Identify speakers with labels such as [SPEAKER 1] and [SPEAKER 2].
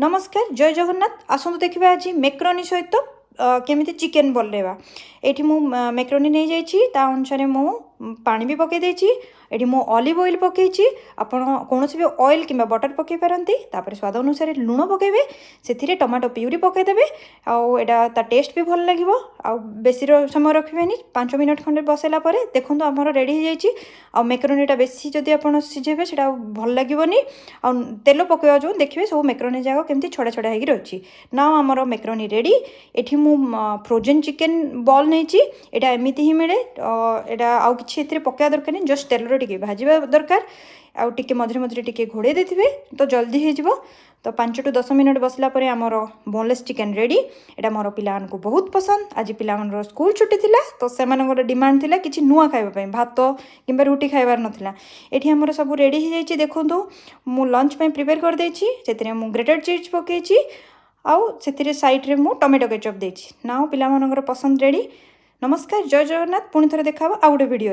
[SPEAKER 1] नमस्कार जय जगन्नाथ आसतु देखा आज मेक्रोनी सहित केमी चिकेन बनलेवा ये मेक्रोनी नहीं जाइए अनुसार मु पानी भी पकई देती ये मु ऑलिव ऑयल पकई आपड़ कौन भी ऑयल कि बटर पकई पारती स्वाद अनुसार लुण पकेबे से टमाटो प्यूरी पकईदेवे आटा टेस्ट भी भल लगे बेसी समय रखे 5 मिनट खंडे बसला देखो आमर रेडी हो जाइए मेक्रोनीटा बेसी जदि आप सीझेबे से भल लगे तेल पकड़ा जो देखिए सब मेक्रोनी जाक केमती छड़ा छड़ा हो रही ना आमर मेक्रोनी रेडी ये मु फ्रोजेन चिकेन बॉल नहीं यहाँ एमती ही मिले यहाँ आउ कि पकड़ा दरकार नहीं जस्ट तेल टे भाजवा दरकार आउ टे मझे मझे टे घोड़े देते तो जल्दी हो तो 5 to 10 मिनट बसला आमर बोनलेस चिकेन रेडी यहाँ मोर पिला बहुत पसंद आज पिला स्कूल छुट्टी थी तो से डिमांड थी कि नुआ खावाई भात कि रुटी खाइबार नाला ये आमर सब रेडी हो जाइए देखूँ मु लंच प्रिपेयर कर देछि से ग्रेटेड चीज पकई आउ से साइड्रे मु टमेटो केचप देछि ना पिला पसंद रेडी। नमस्कार जय जगन्नाथ पुणी थे देखा आउ गोटे वीडियो।